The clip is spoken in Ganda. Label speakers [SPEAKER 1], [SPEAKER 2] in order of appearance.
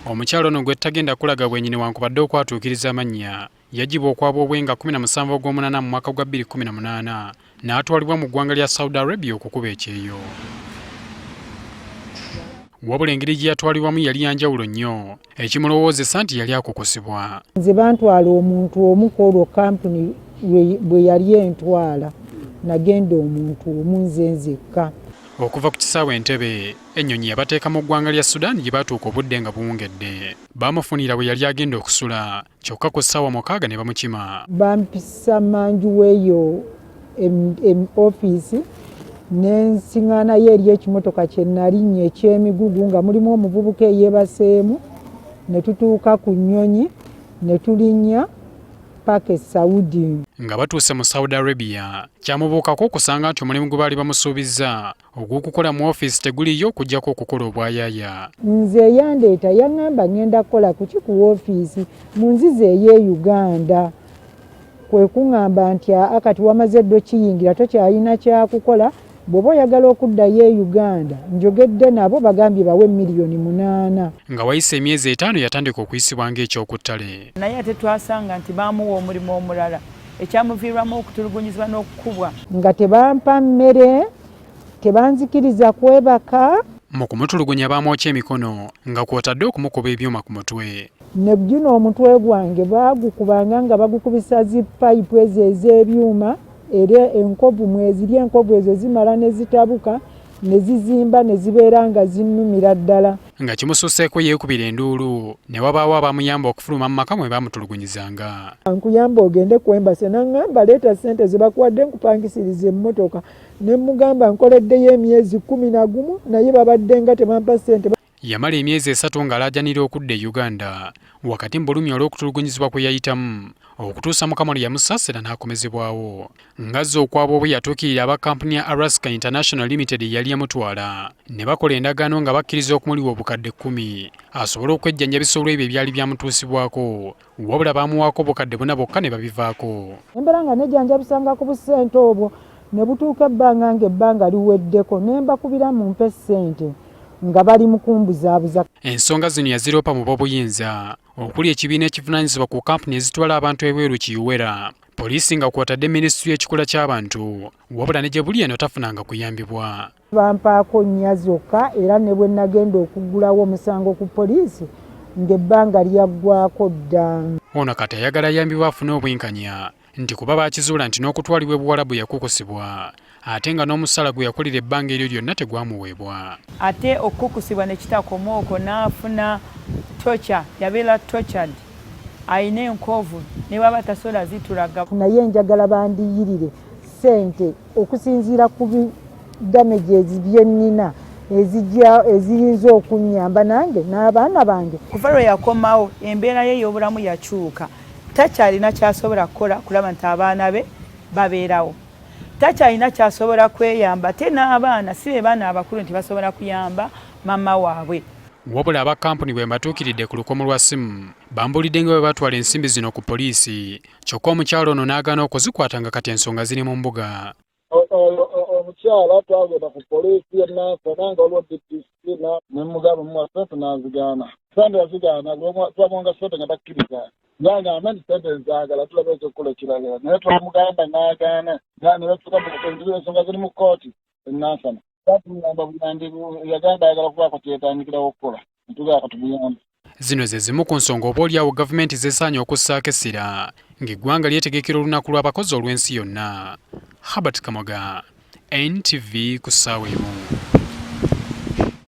[SPEAKER 1] Omukyalo ono gwe tagenda kulaga bwennyini wankubadde okwatuukiriza amannya yagibwa okwaba obwenga 17 Ogw'omunaana mu mwaka gwa 2018 n'atwalibwa mu ggwanga lya Saudi Arabia okukuba ekyeyo. Wabula engeri gye yatwalibwamu yali yanjawulo nnyo, ekimulowoozesa nti yali akukosebwa.
[SPEAKER 2] Nze bantwala omuntu omu kwolwo kampuni bwe yali entwala, nagenda omuntu omu nze nzekka.
[SPEAKER 1] Okuva ku kisaawe Entebbe, ennyonyi yabateeka mu ggwanga lya Sudan gye baatuuka obudde nga buwungedde. Bamufunira bwe yali agenda okusula, kyokka ku ssaawa 6 ne bamukima.
[SPEAKER 2] Bampisa manju weeyo ofiisi n'ensiŋŋaanayo eri ekimotoka kye nalinnye eky'emigugu nga mulimu omuvubuka eyeebaseemu, ne tutuuka ku nnyonyi ne tulinnya paka e Saudi.
[SPEAKER 1] Nga batuuse mu Saudi Arabia, kyamubuukako okusanga nti omulimu gwe baali bamusuubizza ogw'okukola mu ofiisi teguliyo okuggyako okukola obwayaaya.
[SPEAKER 2] Nze yandeeta yaŋŋamba ŋŋenda kukola kuki ku ofiisi mu nzizi ey'e Uganda. Kwe kuŋŋamba nti akati wamaze ddo kiyingira tokyalina kyakukola, bw'oba oyagala okuddayo e Uganda njogedde nabo bagambye bawe $8,000,000.
[SPEAKER 1] Nga wayise emyezi 5 yatandika okuyisibwa ng'ekyokuttale.
[SPEAKER 3] Naye ate twasanga nti baamuwa omulimu omulala ekyamuviirwamu okutulugunyizibwa n'okukubwa.
[SPEAKER 2] Nga tebampa mmere, tebanzikiriza kwebaka.
[SPEAKER 1] Mu kumutulugunya baamwokya emikono nga kw'otadde okumukuba ebyuma ku mutwe.
[SPEAKER 2] Ne guno omutwe gwange baagukubanga nga bagukubisa zipayipu ezo ez'ebyuma, era enkovu mweziri enkovu ezo zimala ne zitabuka ne zizimba ne zibeera nga zinnumira ddala.
[SPEAKER 1] Nga kimususeeko yeekubira enduulu ne wabaawo abamuyamba okufuluma mu maka mwe baamutulugunyizanga.
[SPEAKER 2] Nkuyamba ogende ku embasi n'aŋŋamba leeta ssente ze bakuwadde nkupangisiriza emmotoka, ne mmugamba nkoleddeyo emyezi 11 naye babadde nga tebampa ssente.
[SPEAKER 1] Yamala emyezi 3 ng'alaajanira okudda e Uganda wakati mu bulumi olw'okutulugunyizibwa kwe yayitamu okutuusa Mukamala yamusaasira n'akomezebwawo. Ngazze okwaba obwe yatuukirira aba kampuni ya Alaska International Limited yali yamutwala ne bakola endagaano nga bakkiriza okumuliwa obukadde 10 asobole okwejjanjabisa olw'ebyo ebyali byamutuusibwako, wabula baamuwaako obukadde 4 bokka ne babivaako.
[SPEAKER 2] Embeera nga nejjanjabisanga ku busente obwo ne butuuka ebbanga ng'ebbanga liweddeko ne mbakubira mumpe ssente nga bali mu kumbuzaabuza.
[SPEAKER 1] Ensonga zino yaziroopa mu b'obuyinza okuli ekibiina ekivunaanyizibwa ku kampuni ezitwala abantu ebweru kiwera, poliisi nga kw'otadde minisitule y'ekikula ky'abantu, wabula ne gye buli eno tafunanga kuyambibwa.
[SPEAKER 2] Bampaako nnya zokka era ne bwe nagenda okuggulawo omusango ku poliisi ng'ebbanga lyaggwako dda.
[SPEAKER 1] Ono kati ayagala ayambibwa afune obwenkanya nti kuba baakizuula nti n'okutwalibwa e Buwarabu yakukusibwa ate nga n'omusala gwe yakolera ebbanga eryo lyonna tegwamuweebwa.
[SPEAKER 3] Ate okukusibwa ne kitakomooko n'afuna tocha, yabeera tortured, ayina enkovu ne baba tasobola zitulaga.
[SPEAKER 2] Naye njagala bandiyirire ssente okusinziira ku damages bye nnina eziyinza okunnyamba nange n'abaana bange.
[SPEAKER 3] Kuva lwe yakomawo embeera ye ey'obulamu yakyuka, takyalina kyasobola kukola kulaba nti abaana be babeerawo. Takyalina kyasobola kweyamba te n'abaana si be baana abakulu nti basobola kuyamba mama waabwe.
[SPEAKER 1] Wabula aba kampuni bwe mbatuukiridde ku lukomo lwa simu bambulidde nga bwe batwala ensimbi zino ku poliisi, kyokka omukyalo ono n'agaana okuzikwata nga kati ensonga ziri mu mbuga.
[SPEAKER 4] Omukyala twagenda ku poliisi y'Nansana nga waliwo DPC ne mugamba muwa ssente n'azigaana. Ssente yazigaana twamwonga ssente nga takkiriza. Ngamba nti ssente nzaagala tulabe ekyokukola ekirala. Naye twamugamba n'agaana. Ne batuuka mu ensonga ziri mu kkooti e Nansana. Twamugamba buyambi yagamba ayagala kubaako kyetandikirawo okukola. Netugamba katubuyambe.
[SPEAKER 1] Zino ze zimu ku nsonga oboolyawo gavumenti zesaanye okussaako essira ng'eggwanga lyetegekera olunaku lw'abakozi olw'ensi yonna. Herbert Kamoga, NTV ku ssaawa emu.